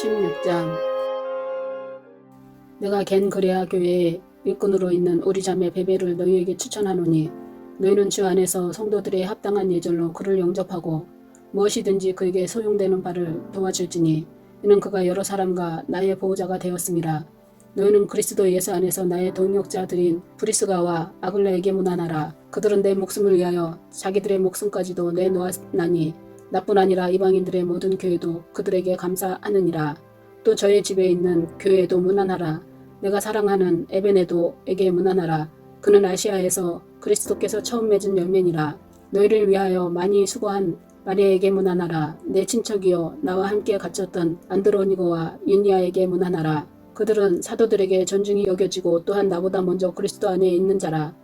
16장. 내가 겐그레아 교회의 일꾼으로 있는 우리 자매 베베를 너희에게 추천하노니 너희는 주 안에서 성도들의 합당한 예절로 그를 영접하고 무엇이든지 그에게 소용되는 바를 도와줄지니 이는 그가 여러 사람과 나의 보호자가 되었음이라. 너희는 그리스도 예수 안에서 나의 동역자들인 브리스가와 아글라에게 문안하라. 그들은 내 목숨을 위하여 자기들의 목숨까지도 내놓았나니 나뿐 아니라 이방인들의 모든 교회도 그들에게 감사하느니라. 또 저의 집에 있는 교회에도 문안하라. 내가 사랑하는 에베네도에게 문안하라. 그는 아시아에서 그리스도께서 처음 맺은 열매니라. 너희를 위하여 많이 수고한 마리아에게 문안하라. 내 친척이요 나와 함께 갇혔던 안드로니고와 유니아에게 문안하라. 그들은 사도들에게 존중이 여겨지고 또한 나보다 먼저 그리스도 안에 있는 자라.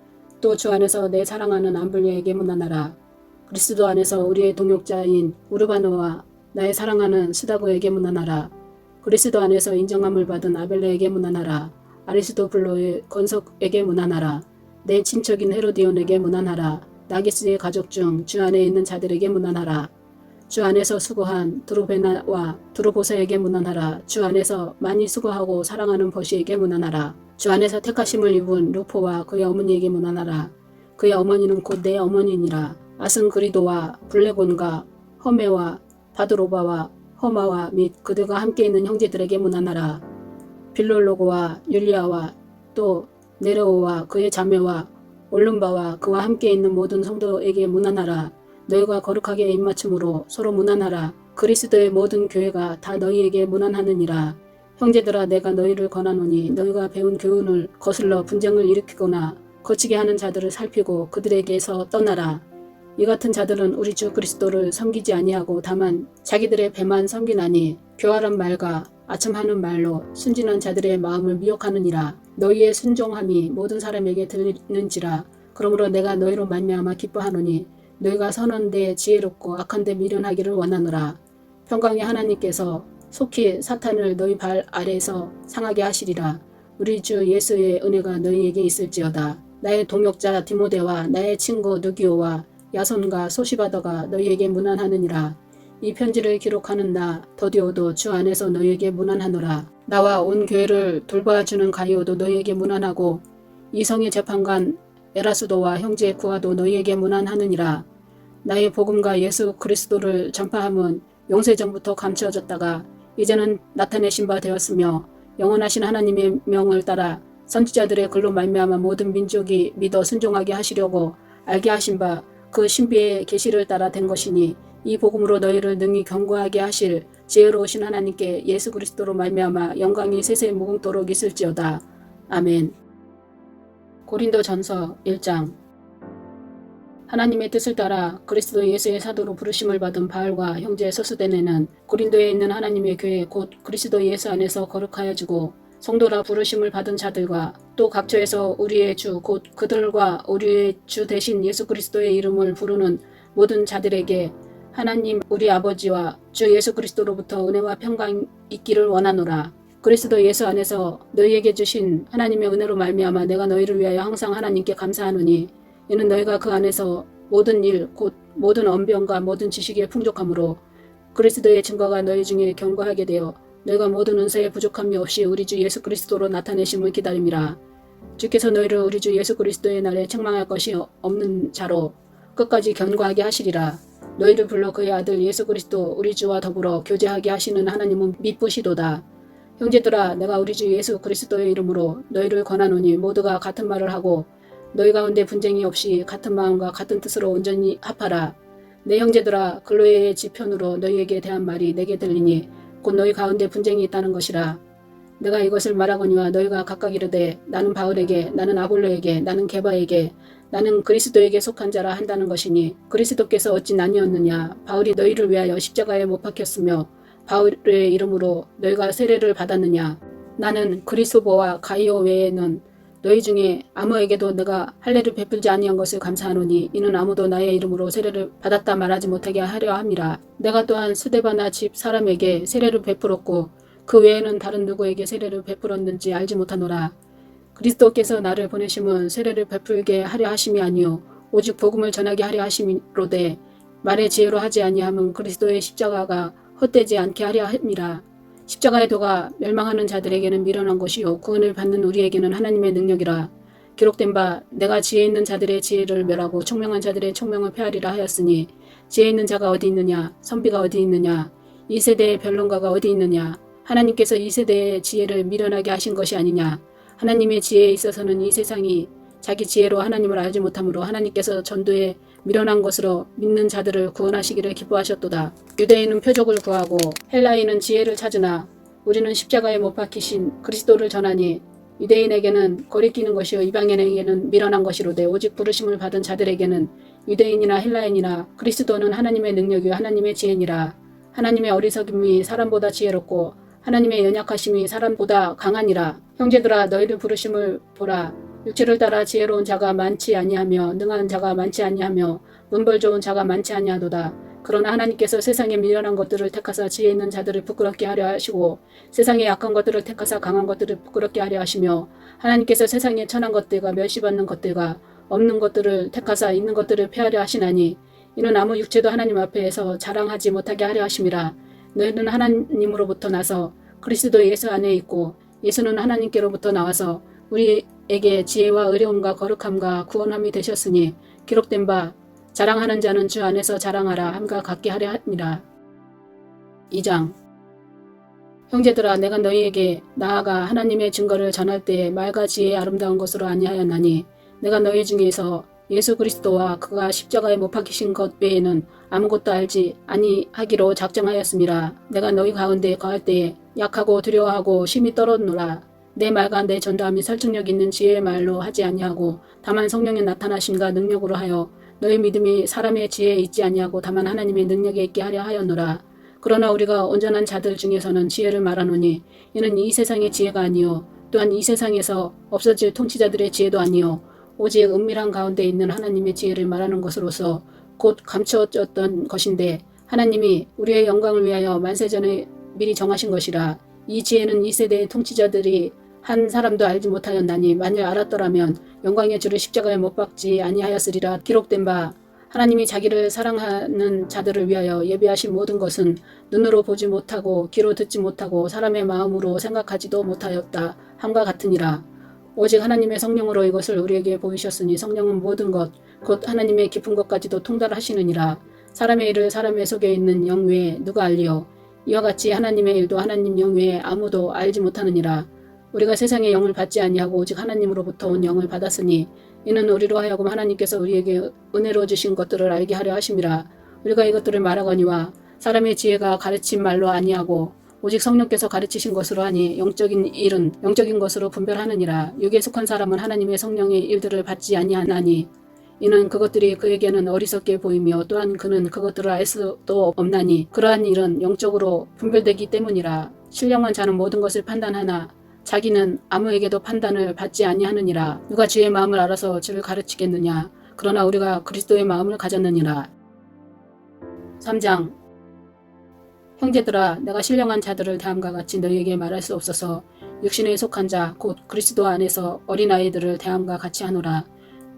또 주 안에서 내 사랑하는 암블리에게 문안하라. 그리스도 안에서 우리의 동역자인 우르바노와 나의 사랑하는 스다고에게 문안하라. 그리스도 안에서 인정함을 받은 아벨레에게 문안하라. 아리스도블로의 건석에게 문안하라. 내 친척인 헤로디온에게 문안하라. 나기스의 가족 중 주 안에 있는 자들에게 문안하라. 주 안에서 수고한 드로베나와 드로보사에게 문안하라. 주 안에서 많이 수고하고 사랑하는 버시에게 문안하라. 주 안에서 택하심을 입은 루포와 그의 어머니에게 문안하라. 그의 어머니는 곧 내 어머니니라. 아승그리도와 블레곤과 허메와 바드로바와 허마와 및 그들과 함께 있는 형제들에게 문안하라. 빌롤로고와 율리아와 또 네레오와 그의 자매와 올lum바와 그와 함께 있는 모든 성도에게 문안하라. 너희가 거룩하게 입맞춤으로 서로 문안하라. 그리스도의 모든 교회가 다 너희에게 문안하느니라. 형제들아 내가 너희를 권하노니 너희가 배운 교훈을 거슬러 분쟁을 일으키거나 거치게 하는 자들을 살피고 그들에게서 떠나라. 이 같은 자들은 우리 주 그리스도를 섬기지 아니하고 다만 자기들의 배만 섬기나니 교활한 말과 아첨하는 말로 순진한 자들의 마음을 미혹하느니라. 너희의 순종함이 모든 사람에게 들리는지라. 그러므로 내가 너희로 말미암아 기뻐하노니 너희가 선한데 지혜롭고 악한데 미련하기를 원하노라. 평강의 하나님께서 속히 사탄을 너희 발 아래에서 상하게 하시리라. 우리 주 예수의 은혜가 너희에게 있을지어다. 나의 동역자 디모데와 나의 친구 누기오와 야손과 소시바더가 너희에게 문안하느니라. 이 편지를 기록하는 나 더디오도 주 안에서 너희에게 문안하노라. 나와 온 교회를 돌봐주는 가이오도 너희에게 문안하고 이성의 재판관 에라수도와 형제 구하도 너희에게 문안하느니라. 나의 복음과 예수 그리스도를 전파함은 영세전부터 감추어졌다가 이제는 나타내신 바 되었으며 영원하신 하나님의 명을 따라 선지자들의 글로 말미암아 모든 민족이 믿어 순종하게 하시려고 알게 하신 바 그 신비의 계시를 따라 된 것이니 이 복음으로 너희를 능히 견고하게 하실 지혜로우신 하나님께 예수 그리스도로 말미암아 영광이 세세 무궁토록 있을지어다. 아멘. 고린도전서 1장. 하나님의 뜻을 따라 그리스도 예수의 사도로 부르심을 받은 바울과 형제 서수데네는 고린도에 있는 하나님의 교회 곧 그리스도 예수 안에서 거룩하여지고 성도라 부르심을 받은 자들과 또 각처에서 우리의 주 곧 그들과 우리의 주 대신 예수 그리스도의 이름을 부르는 모든 자들에게 하나님 우리 아버지와 주 예수 그리스도로부터 은혜와 평강이 있기를 원하노라. 그리스도 예수 안에서 너희에게 주신 하나님의 은혜로 말미암아 내가 너희를 위하여 항상 하나님께 감사하노니 이는 너희가 그 안에서 모든 일 곧 모든 언변과 모든 지식에 풍족함으로 그리스도의 증거가 너희 중에 견고하게 되어 너희가 모든 은사에 부족함이 없이 우리 주 예수 그리스도로 나타내심을 기다림이라. 주께서 너희를 우리 주 예수 그리스도의 날에 책망할 것이 없는 자로 끝까지 견고하게 하시리라. 너희를 불러 그의 아들 예수 그리스도 우리 주와 더불어 교제하게 하시는 하나님은 미쁘시도다. 형제들아 내가 우리 주 예수 그리스도의 이름으로 너희를 권하노니 모두가 같은 말을 하고 너희 가운데 분쟁이 없이 같은 마음과 같은 뜻으로 온전히 합하라. 내 형제들아 글로에의 지편으로 너희에게 대한 말이 내게 들리니 곧 너희 가운데 분쟁이 있다는 것이라. 내가 이것을 말하거니와 너희가 각각 이르되 나는 바울에게 나는 아볼로에게 나는 게바에게 나는 그리스도에게 속한 자라 한다는 것이니 그리스도께서 어찌 나뉘었느냐. 바울이 너희를 위하여 십자가에 못 박혔으며 바울의 이름으로 너희가 세례를 받았느냐. 나는 그리스도보와 가이오 외에는 너희 중에 아무에게도 내가 할례를 베풀지 아니한 것을 감사하노니 이는 아무도 나의 이름으로 세례를 받았다 말하지 못하게 하려 함이라. 내가 또한 스데바나 집 사람에게 세례를 베풀었고 그 외에는 다른 누구에게 세례를 베풀었는지 알지 못하노라. 그리스도께서 나를 보내심은 세례를 베풀게 하려 하심이 아니요 오직 복음을 전하게 하려 하심이로되 말의 지혜로 하지 아니함은 그리스도의 십자가가 헛되지 않게 하려 함이라. 십자가의 도가 멸망하는 자들에게는 미련한 것이요 구원을 받는 우리에게는 하나님의 능력이라. 기록된 바 내가 지혜 있는 자들의 지혜를 멸하고 총명한 자들의 총명을 폐하리라 하였으니 지혜 있는 자가 어디 있느냐 선비가 어디 있느냐 이 세대의 변론가가 어디 있느냐. 하나님께서 이 세대의 지혜를 미련하게 하신 것이 아니냐. 하나님의 지혜에 있어서는 이 세상이 자기 지혜로 하나님을 알지 못하므로 하나님께서 전도에 미련한 것으로 믿는 자들을 구원하시기를 기뻐하셨도다. 유대인은 표적을 구하고 헬라인은 지혜를 찾으나 우리는 십자가에 못 박히신 그리스도를 전하니 유대인에게는 거리끼는 것이요 이방인에게는 미련한 것이로되 오직 부르심을 받은 자들에게는 유대인이나 헬라인이나 그리스도는 하나님의 능력이요 하나님의 지혜니라. 하나님의 어리석음이 사람보다 지혜롭고 하나님의 연약하심이 사람보다 강하니라. 형제들아 너희들 부르심을 보라. 육체를 따라 지혜로운 자가 많지 아니하며 능한 자가 많지 아니하며 문벌 좋은 자가 많지 아니하도다. 그러나 하나님께서 세상의 미련한 것들을 택하사 지혜 있는 자들을 부끄럽게 하려 하시고 세상의 약한 것들을 택하사 강한 것들을 부끄럽게 하려 하시며 하나님께서 세상의 천한 것들과 멸시받는 것들과 없는 것들을 택하사 있는 것들을 폐하려 하시나니 이는 아무 육체도 하나님 앞에서 자랑하지 못하게 하려 하심이라. 너희는 하나님으로부터 나서 그리스도 예수 안에 있고 예수는 하나님께로부터 나와서 우리에게 지혜와 의로움과 거룩함과 구원함이 되셨으니 기록된 바 자랑하는 자는 주 안에서 자랑하라 함과 같게 하려 함이라. 2장. 형제들아 내가 너희에게 나아가 하나님의 증거를 전할 때에 말과 지혜의 아름다운 것으로 아니하였나니 내가 너희 중에서 예수 그리스도와 그가 십자가에 못 박히신 것 외에는 아무것도 알지 아니하기로 작정하였음이라. 내가 너희 가운데 거할 때에 약하고 두려워하고 심히 떨었노라. 내 말과 내 전도함이 설득력 있는 지혜의 말로 하지 아니하고 다만 성령의 나타나심과 능력으로 하여 너희 믿음이 사람의 지혜에 있지 아니하고 다만 하나님의 능력에 있게 하려 하였노라. 그러나 우리가 온전한 자들 중에서는 지혜를 말하노니 이는 이 세상의 지혜가 아니요 또한 이 세상에서 없어질 통치자들의 지혜도 아니요 오직 은밀한 가운데 있는 하나님의 지혜를 말하는 것으로서 곧 감추어졌던 것인데 하나님이 우리의 영광을 위하여 만세전에 미리 정하신 것이라. 이 지혜는 이 세대의 통치자들이 한 사람도 알지 못하였나니 만일 알았더라면 영광의 주를 십자가에 못 박지 아니하였으리라. 기록된 바 하나님이 자기를 사랑하는 자들을 위하여 예비하신 모든 것은 눈으로 보지 못하고 귀로 듣지 못하고 사람의 마음으로 생각하지도 못하였다 함과 같으니라. 오직 하나님의 성령으로 이것을 우리에게 보이셨으니 성령은 모든 것 곧 하나님의 깊은 것까지도 통달하시느니라. 사람의 일을 사람의 속에 있는 영 외에 누가 알리요. 이와 같이 하나님의 일도 하나님 영 외에 아무도 알지 못하느니라. 우리가 세상의 영을 받지 아니하고 오직 하나님으로부터 온 영을 받았으니 이는 우리로 하여금 하나님께서 우리에게 은혜로 주신 것들을 알게 하려 하심이라. 우리가 이것들을 말하거니와 사람의 지혜가 가르친 말로 아니하고 오직 성령께서 가르치신 것으로 하니 영적인 일은 영적인 것으로 분별하느니라. 육에 속한 사람은 하나님의 성령의 일들을 받지 아니하나니 이는 그것들이 그에게는 어리석게 보이며 또한 그는 그것들을 알 수도 없나니 그러한 일은 영적으로 분별되기 때문이라. 신령한 자는 모든 것을 판단하나 자기는 아무에게도 판단을 받지 아니하느니라. 누가 주의 마음을 알아서 주를 가르치겠느냐. 그러나 우리가 그리스도의 마음을 가졌느니라. 3장. 형제들아 내가 신령한 자들을 대함과 같이 너희에게 말할 수 없어서 육신에 속한 자 곧 그리스도 안에서 어린아이들을 대함과 같이 하노라.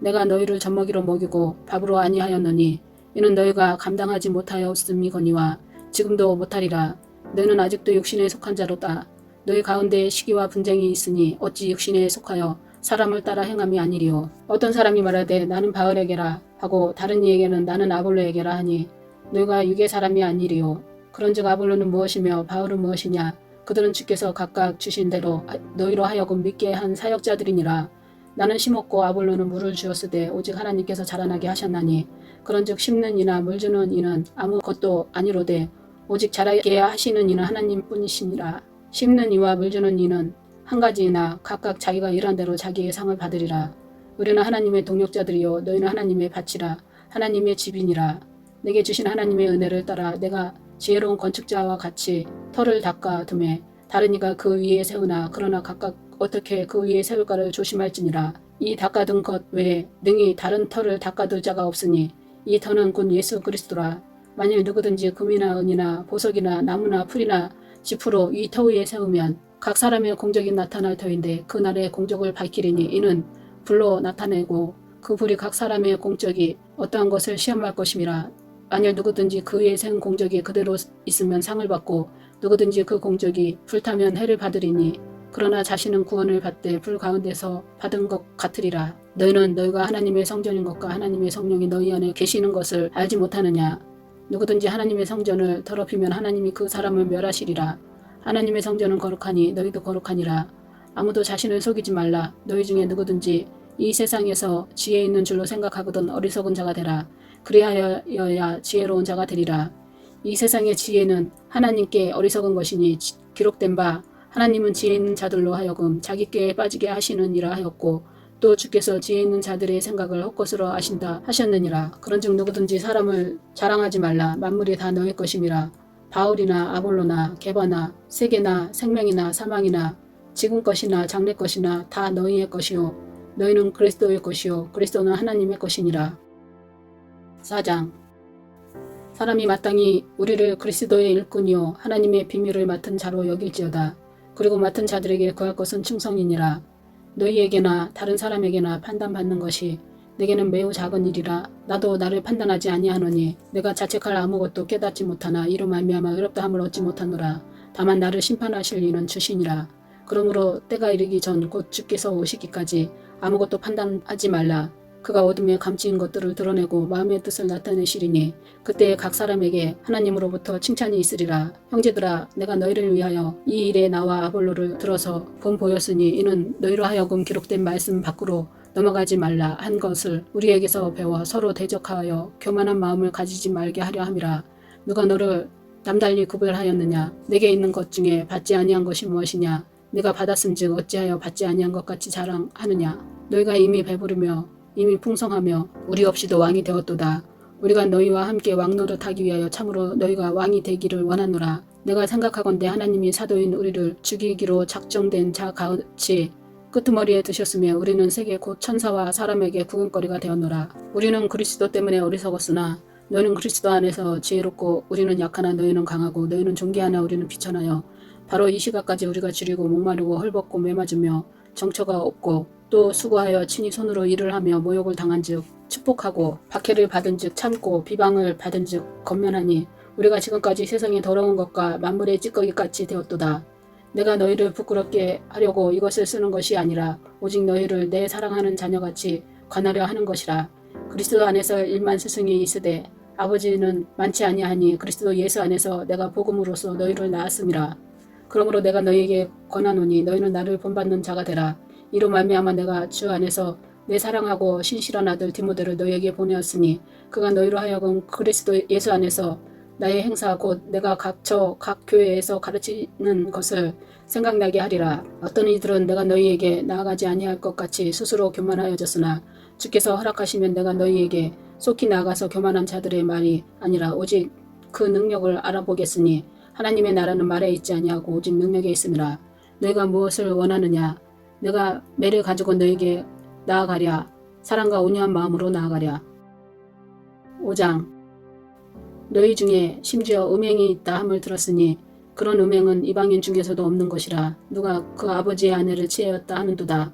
내가 너희를 젖먹이로 먹이고 밥으로 아니하였느니 이는 너희가 감당하지 못하였음이거니와 지금도 못하리라. 너희는 아직도 육신에 속한 자로다. 너희 가운데 시기와 분쟁이 있으니 어찌 육신에 속하여 사람을 따라 행함이 아니리요. 어떤 사람이 말하되 나는 바울에게라 하고 다른 이에게는 나는 아볼로에게라 하니 너희가 육의 사람이 아니리요. 그런즉 아볼로는 무엇이며 바울은 무엇이냐. 그들은 주께서 각각 주신 대로 너희로 하여금 믿게 한 사역자들이니라. 나는 심었고 아볼로는 물을 주었으되 오직 하나님께서 자라나게 하셨나니 그런즉 심는 이나 물 주는 이는 아무것도 아니로되 오직 자라게 하시는 이는 하나님뿐이시니라. 심는 이와 물 주는 이는 한 가지이나 각각 자기가 일한 대로 자기의 상을 받으리라. 우리는 하나님의 동역자들이요 너희는 하나님의 밭이라 하나님의 집이니라. 내게 주신 하나님의 은혜를 따라 내가 지혜로운 건축자와 같이 터를 닦아 두매 다른 이가 그 위에 세우나 그러나 각각 어떻게 그 위에 세울까를 조심할지니라. 이 닦아둔 것 외에 능히 다른 터를 닦아둘 자가 없으니 이 터는 곧 예수 그리스도라. 만일 누구든지 금이나 은이나 보석이나 나무나 풀이나 지푸로 이 터 위에 세우면 각 사람의 공적이 나타날 터인데 그 날의 공적을 밝히리니 이는 불로 나타내고 그 불이 각 사람의 공적이 어떠한 것을 시험할 것임이라. 만일 누구든지 그 위에 세운 공적이 그대로 있으면 상을 받고 누구든지 그 공적이 불타면 해를 받으리니 그러나 자신은 구원을 받되 불 가운데서 받은 것 같으리라. 너희는 너희가 하나님의 성전인 것과 하나님의 성령이 너희 안에 계시는 것을 알지 못하느냐. 누구든지 하나님의 성전을 더럽히면 하나님이 그 사람을 멸하시리라. 하나님의 성전은 거룩하니 너희도 거룩하니라. 아무도 자신을 속이지 말라. 너희 중에 누구든지 이 세상에서 지혜 있는 줄로 생각하거든 어리석은 자가 되라. 그리하여야 지혜로운 자가 되리라. 이 세상의 지혜는 하나님께 어리석은 것이니 기록된 바 하나님은 지혜 있는 자들로 하여금 자기 꾀에 빠지게 하시느니라 하였고 또 주께서 지혜 있는 자들의 생각을 헛것으로 아신다 하셨느니라. 그런즉 누구든지 사람을 자랑하지 말라. 만물이 다 너희 것임이라. 바울이나 아볼로나 게바나 세계나 생명이나 사망이나 지금 것이나 장래 것이나 다 너희의 것이요 너희는 그리스도의 것이요 그리스도는 하나님의 것이니라. 4장. 사람이 마땅히 우리를 그리스도의 일꾼이요 하나님의 비밀을 맡은 자로 여길지어다. 그리고 맡은 자들에게 구할 것은 충성이니라. 너희에게나 다른 사람에게나 판단받는 것이 내게는 매우 작은 일이라. 나도 나를 판단하지 아니하노니 내가 자책할 아무것도 깨닫지 못하나 이로 말미암아 의롭다 함을 얻지 못하노라. 다만 나를 심판하실 이는 주시니라. 그러므로 때가 이르기 전 곧 주께서 오시기까지 아무것도 판단하지 말라. 그가 어둠에 감추인 것들을 드러내고 마음의 뜻을 나타내시리니 그때에 각 사람에게 하나님으로부터 칭찬이 있으리라. 형제들아, 내가 너희를 위하여 이 일에 나와 아볼로를 들어서 본 보였으니 이는 너희로 하여금 기록된 말씀 밖으로 넘어가지 말라 한 것을 우리에게서 배워 서로 대적하여 교만한 마음을 가지지 말게 하려 함이라. 누가 너를 남달리 구별하였느냐? 내게 있는 것 중에 받지 아니한 것이 무엇이냐? 내가 받았은즉 어찌하여 받지 아니한 것 같이 자랑하느냐? 너희가 이미 배부르며 이미 풍성하며 우리 없이도 왕이 되었도다. 우리가 너희와 함께 왕노릇하기 위하여 참으로 너희가 왕이 되기를 원하노라. 내가 생각하건대 하나님이 사도인 우리를 죽이기로 작정된 자 같이 끄트머리에 드셨으며 우리는 세계 곧 천사와 사람에게 구근거리가 되었노라. 우리는 그리스도 때문에 어리석었으나 너희는 그리스도 안에서 지혜롭고 우리는 약하나 너희는 강하고 너희는 존귀하나 우리는 비천하여 바로 이 시각까지 우리가 줄이고 목마르고 헐벗고 매맞으며 정처가 없고 또 수고하여 친히 손으로 일을 하며 모욕을 당한즉 축복하고 박해를 받은즉 참고 비방을 받은즉 건면하니 우리가 지금까지 세상의 더러운 것과 만물의 찌꺼기같이 되었도다. 내가 너희를 부끄럽게 하려고 이것을 쓰는 것이 아니라 오직 너희를 내 사랑하는 자녀같이 관하려 하는 것이라. 그리스도 안에서 1만 스승이 있으되 아버지는 많지 아니하니 그리스도 예수 안에서 내가 복음으로써 너희를 낳았음이라. 그러므로 내가 너희에게 권하노니 너희는 나를 본받는 자가 되라. 이로 말미암아 내가 주 안에서 내 사랑하고 신실한 아들 디모데를 너희에게 보내었으니 그가 너희로 하여금 그리스도 예수 안에서 나의 행사 곧 내가 각처 각 교회에서 가르치는 것을 생각나게 하리라. 어떤 이들은 내가 너희에게 나아가지 아니할 것 같이 스스로 교만하여졌으나 주께서 허락하시면 내가 너희에게 속히 나아가서 교만한 자들의 말이 아니라 오직 그 능력을 알아보겠으니 하나님의 나라는 말에 있지 아니하고 오직 능력에 있음이라. 너희가 무엇을 원하느냐? 내가 매를 가지고 너에게 나아가랴. 사랑과 온유한 마음으로 나아가랴. 5장. 너희 중에 심지어 음행이 있다 함을 들었으니 그런 음행은 이방인 중에서도 없는 것이라. 누가 그 아버지의 아내를 취하였다 하는도다.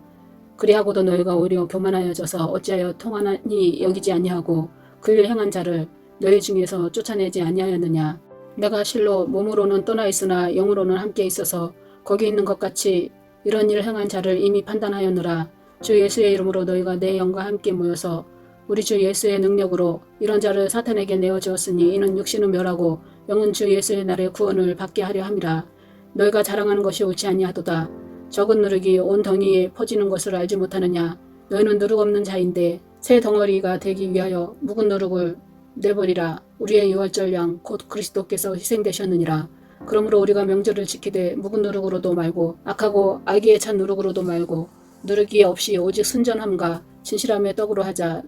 그리하고도 너희가 오히려 교만하여져서 어찌하여 통하니 여기지 아니하고 그 일 행한 자를 너희 중에서 쫓아내지 아니하였느냐. 내가 실로 몸으로는 떠나 있으나 영으로는 함께 있어서 거기 있는 것 같이 이런 일 행한 자를 이미 판단하였노라. 주 예수의 이름으로 너희가 내 영과 함께 모여서 우리 주 예수의 능력으로 이런 자를 사탄에게 내어주었으니 이는 육신은 멸하고 영은 주 예수의 날에 구원을 받게 하려 함이라. 너희가 자랑하는 것이 옳지 아니하도다. 적은 누룩이 온 덩이에 퍼지는 것을 알지 못하느냐. 너희는 누룩 없는 자인데 새 덩어리가 되기 위하여 묵은 누룩을 내버리라. 우리의 유월절 양 곧 그리스도께서 희생되셨느니라. 그러므로 우리가 명절을 지키되 묵은 누룩으로도 말고 악하고 알기에 찬 누룩으로도 말고 누룩이 없이 오직 순전함과 진실함의 떡으로 하자.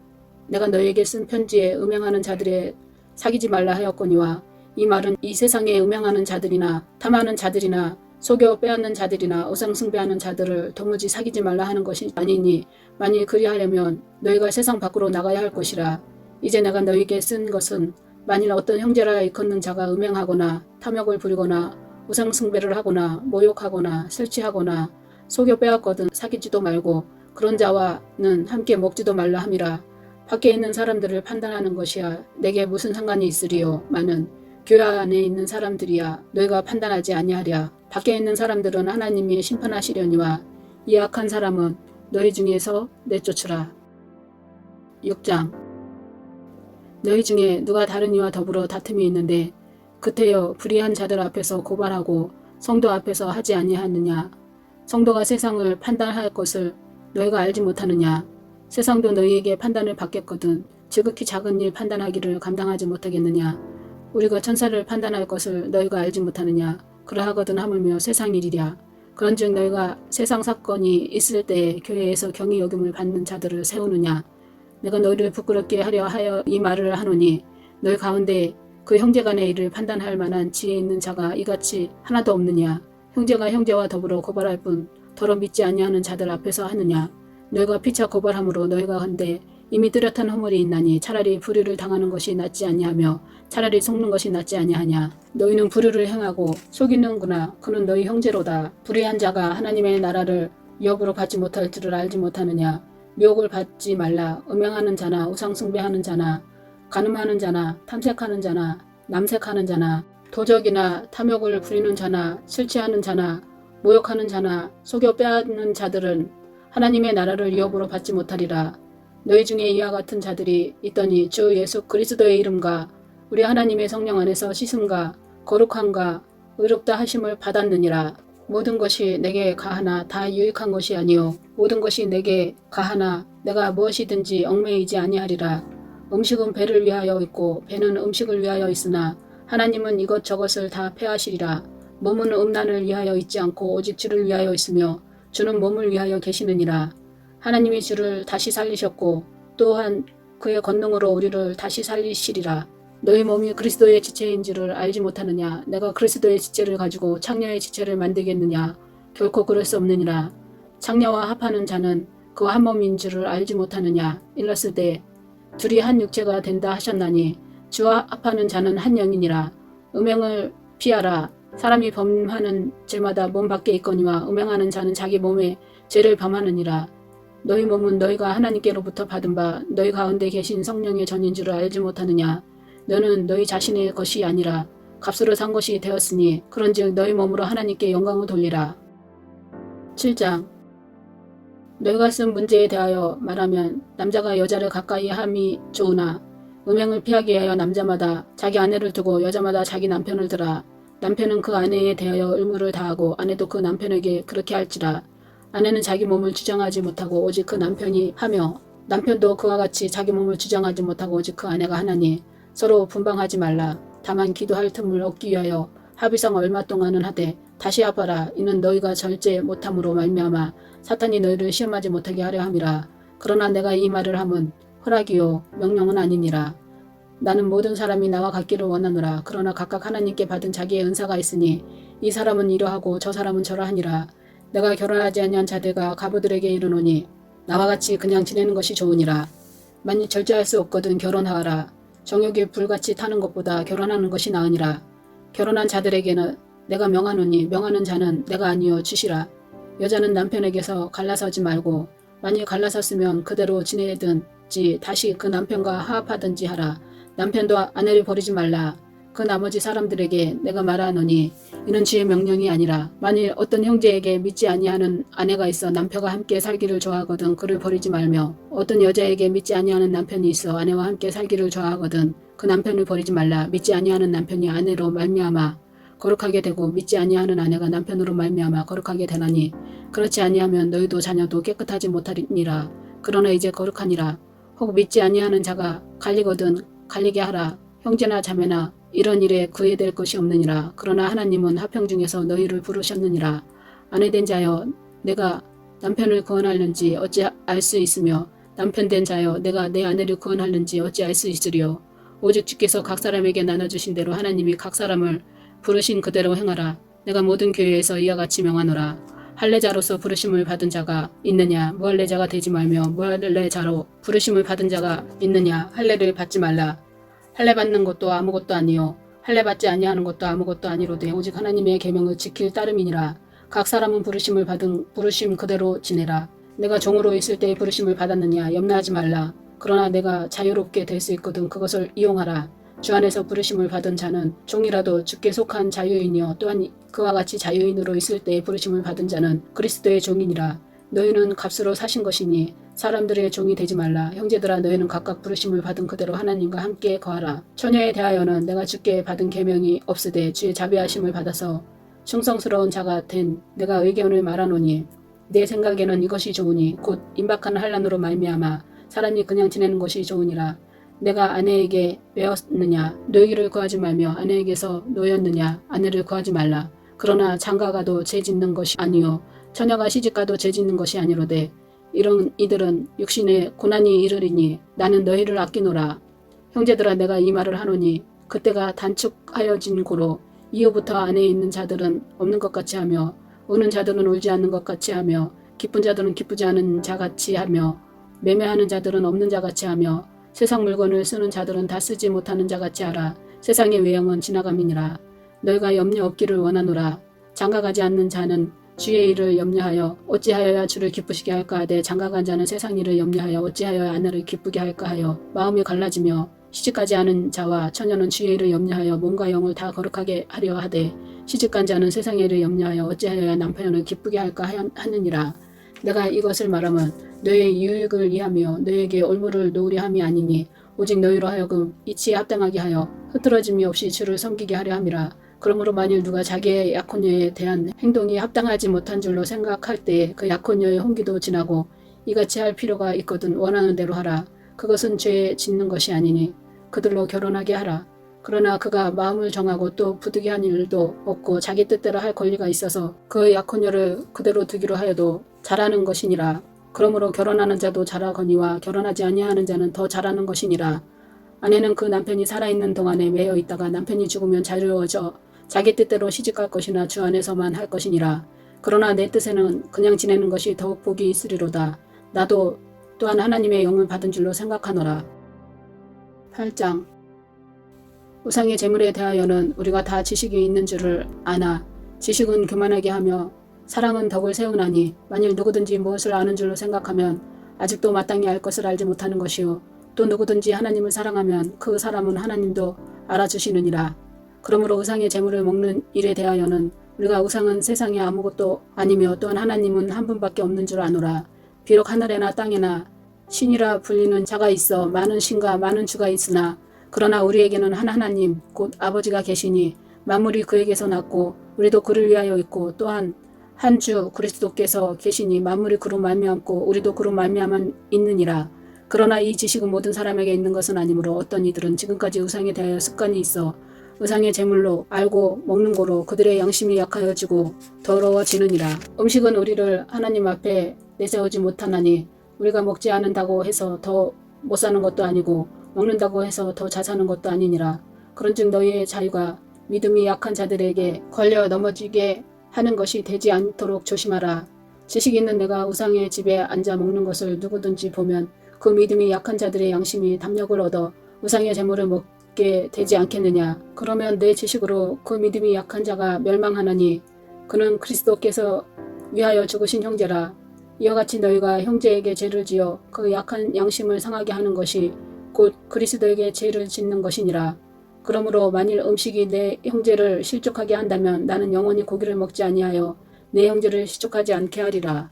내가 너희에게 쓴 편지에 음행하는 자들의 사귀지 말라 하였거니와 이 말은 이 세상에 음행하는 자들이나 탐하는 자들이나 속여 빼앗는 자들이나 우상 숭배하는 자들을 도무지 사귀지 말라 하는 것이 아니니 만일 그리하려면 너희가 세상 밖으로 나가야 할 것이라. 이제 내가 너희에게 쓴 것은 만일 어떤 형제라 일컫는 자가 음행하거나 탐욕을 부리거나 우상 숭배를 하거나 모욕하거나 설치하거나 속여 빼앗거든 사귀지도 말고 그런 자와는 함께 먹지도 말라 함이라. 밖에 있는 사람들을 판단하는 것이야 내게 무슨 상관이 있으리요. 마는 교회 안에 있는 사람들이야 너희가 판단하지 아니하랴. 밖에 있는 사람들은 하나님이 심판하시려니와 이 악한 사람은 너희 중에서 내쫓으라. 6장. 너희 중에 누가 다른 이와 더불어 다툼이 있는데 그때여 불의한 자들 앞에서 고발하고 성도 앞에서 하지 아니하느냐. 성도가 세상을 판단할 것을 너희가 알지 못하느냐. 세상도 너희에게 판단을 받겠거든 지극히 작은 일 판단하기를 감당하지 못하겠느냐. 우리가 천사를 판단할 것을 너희가 알지 못하느냐. 그러하거든 하물며 세상 일이랴. 그런즉 너희가 세상 사건이 있을 때에 교회에서 경히 여김을 받는 자들을 세우느냐. 내가 너희를 부끄럽게 하려 하여 이 말을 하노니 너희 가운데 그 형제간의 일을 판단할 만한 지혜 있는 자가 이같이 하나도 없느냐. 형제가 형제와 더불어 고발할 뿐 더러 믿지 아니하는 자들 앞에서 하느냐. 너희가 피차 고발함으로 너희가 한데 이미 뚜렷한 허물이 있나니 차라리 불의를 당하는 것이 낫지 아니하며 차라리 속는 것이 낫지 아니하냐. 너희는 불의를 행하고 속이는구나. 그는 너희 형제로다. 불의한 자가 하나님의 나라를 유업으로 받지 못할 줄을 알지 못하느냐. 미혹을 받지 말라. 음행하는 자나 우상 숭배하는 자나 간음하는 자나 탐색하는 자나 남색하는 자나 도적이나 탐욕을 부리는 자나 실취하는 자나 모욕하는 자나 속여 빼앗는 자들은 하나님의 나라를 유업으로 받지 못하리라. 너희 중에 이와 같은 자들이 있더니 주 예수 그리스도의 이름과 우리 하나님의 성령 안에서 씻음과 거룩함과 의롭다 하심을 받았느니라. 모든 것이 내게 가하나 다 유익한 것이 아니요 모든 것이 내게 가하나 내가 무엇이든지 얽매이지 아니하리라. 음식은 배를 위하여 있고 배는 음식을 위하여 있으나 하나님은 이것저것을 다 폐하시리라. 몸은 음란을 위하여 있지 않고 오직 주를 위하여 있으며 주는 몸을 위하여 계시느니라. 하나님이 주를 다시 살리셨고 또한 그의 권능으로 우리를 다시 살리시리라. 너희 몸이 그리스도의 지체인 줄을 알지 못하느냐. 내가 그리스도의 지체를 가지고 창녀의 지체를 만들겠느냐. 결코 그럴 수 없느니라. 창녀와 합하는 자는 그와 한 몸인 줄을 알지 못하느냐. 일렀을 때 둘이 한 육체가 된다 하셨나니 주와 합하는 자는 한 영이니라. 음행을 피하라. 사람이 범하는 죄마다 몸 밖에 있거니와 음행하는 자는 자기 몸에 죄를 범하느니라. 너희 몸은 너희가 하나님께로부터 받은 바 너희 가운데 계신 성령의 전인 줄을 알지 못하느냐. 너는 너희 자신의 것이 아니라 값으로 산 것이 되었으니 그런즉 너희 몸으로 하나님께 영광을 돌리라. 7장. 너희가 쓴 문제에 대하여 말하면 남자가 여자를 가까이 함이 좋으나 음행을 피하기 위하여 남자마다 자기 아내를 두고 여자마다 자기 남편을 두라. 남편은 그 아내에 대하여 의무를 다하고 아내도 그 남편에게 그렇게 할지라. 아내는 자기 몸을 주장하지 못하고 오직 그 남편이 하며 남편도 그와 같이 자기 몸을 주장하지 못하고 오직 그 아내가 하나니 서로 분방하지 말라. 다만 기도할 틈을 얻기 위하여 합의상 얼마 동안은 하되 다시 합하라. 이는 너희가 절제 못함으로 말미암아 사탄이 너희를 시험하지 못하게 하려 함이라. 그러나 내가 이 말을 함은 허락이요 명령은 아니니라. 나는 모든 사람이 나와 같기를 원하노라. 그러나 각각 하나님께 받은 자기의 은사가 있으니 이 사람은 이러하고 저 사람은 저러하니라. 내가 결혼하지 아니한 자들과 가부들에게 이르노니 나와 같이 그냥 지내는 것이 좋으니라. 만일 절제할 수 없거든 결혼하라. 정욕이 불같이 타는 것보다 결혼하는 것이 나으니라. 결혼한 자들에게는 내가 명하노니 명하는 자는 내가 아니요 주시라. 여자는 남편에게서 갈라서지 말고 만일 갈라섰으면 그대로 지내든지 다시 그 남편과 화합하든지 하라. 남편도 아내를 버리지 말라. 그 나머지 사람들에게 내가 말하노니 이는 주의 명령이 아니라 만일 어떤 형제에게 믿지 아니하는 아내가 있어 남편과 함께 살기를 좋아하거든 그를 버리지 말며 어떤 여자에게 믿지 아니하는 남편이 있어 아내와 함께 살기를 좋아하거든 그 남편을 버리지 말라. 믿지 아니하는 남편이 아내로 말미암아 거룩하게 되고 믿지 아니하는 아내가 남편으로 말미암아 거룩하게 되나니 그렇지 아니하면 너희도 자녀도 깨끗하지 못하리니라. 그러나 이제 거룩하니라. 혹 믿지 아니하는 자가 갈리거든 갈리게 하라. 형제나 자매나 이런 일에 구애될 것이 없느니라. 그러나 하나님은 화평 중에서 너희를 부르셨느니라. 아내된 자여 내가 남편을 구원하는지 어찌 알 수 있으며 남편된 자여 내가 내 아내를 구원하는지 어찌 알 수 있으리요. 오직 주께서 각 사람에게 나눠주신 대로 하나님이 각 사람을 부르신 그대로 행하라. 내가 모든 교회에서 이와 같이 명하노라. 할례자로서 부르심을 받은 자가 있느냐 무할례자가 되지 말며 무할례자로 부르심을 받은 자가 있느냐 할례를 받지 말라. 할례 받는 것도 아무것도 아니요 할례 받지 아니하는 것도 아무것도 아니로되 오직 하나님의 계명을 지킬 따름이니라. 각 사람은 부르심을 받은 부르심 그대로 지내라. 내가 종으로 있을 때에 부르심을 받았느냐 염려하지 말라. 그러나 내가 자유롭게 될 수 있거든 그것을 이용하라. 주 안에서 부르심을 받은 자는 종이라도 주께 속한 자유인이요 또한 그와 같이 자유인으로 있을 때에 부르심을 받은 자는 그리스도의 종이니라. 너희는 값으로 사신 것이니 사람들의 종이 되지 말라. 형제들아 너희는 각각 부르심을 받은 그대로 하나님과 함께 거하라. 처녀에 대하여는 내가 주께 받은 계명이 없으되 주의 자비하심을 받아서 충성스러운 자가 된 내가 의견을 말하노니 내 생각에는 이것이 좋으니 곧 임박한 환난으로 말미암아 사람이 그냥 지내는 것이 좋으니라. 내가 아내에게 배웠느냐 노이를 구하지 말며 아내에게서 노였느냐 아내를 구하지 말라. 그러나 장가가도 죄 짓는 것이 아니요 처녀가 시집가도 죄 짓는 것이 아니로되 이런 이들은 육신의 고난이 이르리니 나는 너희를 아끼노라. 형제들아 내가 이 말을 하노니 그때가 단축하여진 고로 이후부터 안에 있는 자들은 없는 것 같이 하며 우는 자들은 울지 않는 것 같이 하며 기쁜 자들은 기쁘지 않은 자같이 하며 매매하는 자들은 없는 자같이 하며 세상 물건을 쓰는 자들은 다 쓰지 못하는 자같이 하라. 세상의 외형은 지나감이니라. 너희가 염려 없기를 원하노라. 장가가지 않는 자는 주의 일을 염려하여 어찌하여야 주를 기쁘시게 할까 하되 장가간 자는 세상 일을 염려하여 어찌하여야 아내를 기쁘게 할까 하여 마음이 갈라지며 시집가지 않은 자와 처녀는 주의 일을 염려하여 몸과 영을 다 거룩하게 하려 하되 시집간 자는 세상의 일을 염려하여 어찌하여야 남편을 기쁘게 할까 하느니라. 내가 이것을 말하면 너희의 유익을 위하며 너희에게 올무를 놓으려 함이 아니니 오직 너희로 하여금 이치에 합당하게 하여 흐트러짐이 없이 주를 섬기게 하려 함이라. 그러므로 만일 누가 자기의 약혼녀에 대한 행동이 합당하지 못한 줄로 생각할 때에 그 약혼녀의 혼기도 지나고 이같이 할 필요가 있거든 원하는 대로 하라. 그것은 죄 짓는 것이 아니니 그들로 결혼하게 하라. 그러나 그가 마음을 정하고 또 부득이한 일도 없고 자기 뜻대로 할 권리가 있어서 그 약혼녀를 그대로 두기로 하여도 잘하는 것이니라. 그러므로 결혼하는 자도 잘하거니와 결혼하지 아니하는 자는 더 잘하는 것이니라. 아내는 그 남편이 살아있는 동안에 매여 있다가 남편이 죽으면 자유로워져 자기 뜻대로 시집갈 것이나 주 안에서만 할 것이니라. 그러나 내 뜻에는 그냥 지내는 것이 더욱 복이 있으리로다. 나도 또한 하나님의 영을 받은 줄로 생각하노라. 8장 우상의 재물에 대하여는 우리가 다 지식이 있는 줄을 아나 지식은 교만하게 하며 사랑은 덕을 세우나니 만일 누구든지 무엇을 아는 줄로 생각하면 아직도 마땅히 알 것을 알지 못하는 것이요 또 누구든지 하나님을 사랑하면 그 사람은 하나님도 알아주시느니라. 그러므로 우상의 재물을 먹는 일에 대하여는 우리가 우상은 세상에 아무것도 아니며 또한 하나님은 한 분밖에 없는 줄 아노라. 비록 하늘에나 땅에나 신이라 불리는 자가 있어 많은 신과 많은 주가 있으나 그러나 우리에게는 한 하나님 곧 아버지가 계시니 만물이 그에게서 났고 우리도 그를 위하여 있고 또한 한 주 그리스도께서 계시니 만물이 그로 말미암고 우리도 그로 말미암아 있느니라. 그러나 이 지식은 모든 사람에게 있는 것은 아니므로 어떤 이들은 지금까지 우상에 대하여 습관이 있어 우상의 제물로 알고 먹는 고로 그들의 양심이 약하여지고 더러워지느니라. 음식은 우리를 하나님 앞에 내세우지 못하나니 우리가 먹지 않는다고 해서 더 못 사는 것도 아니고 먹는다고 해서 더 잘 사는 것도 아니니라. 그런즉 너희의 자유가 믿음이 약한 자들에게 걸려 넘어지게 하는 것이 되지 않도록 조심하라. 지식 있는 내가 우상의 집에 앉아 먹는 것을 누구든지 보면 그 믿음이 약한 자들의 양심이 담력을 얻어 우상의 재물을 먹게 되지 않겠느냐. 그러면 내 지식으로 그 믿음이 약한 자가 멸망하나니 그는 그리스도께서 위하여 죽으신 형제라. 이와 같이 너희가 형제에게 죄를 지어 그 약한 양심을 상하게 하는 것이 곧 그리스도에게 죄를 짓는 것이니라. 그러므로 만일 음식이 내 형제를 실족하게 한다면 나는 영원히 고기를 먹지 아니하여 내 형제를 실족하지 않게 하리라.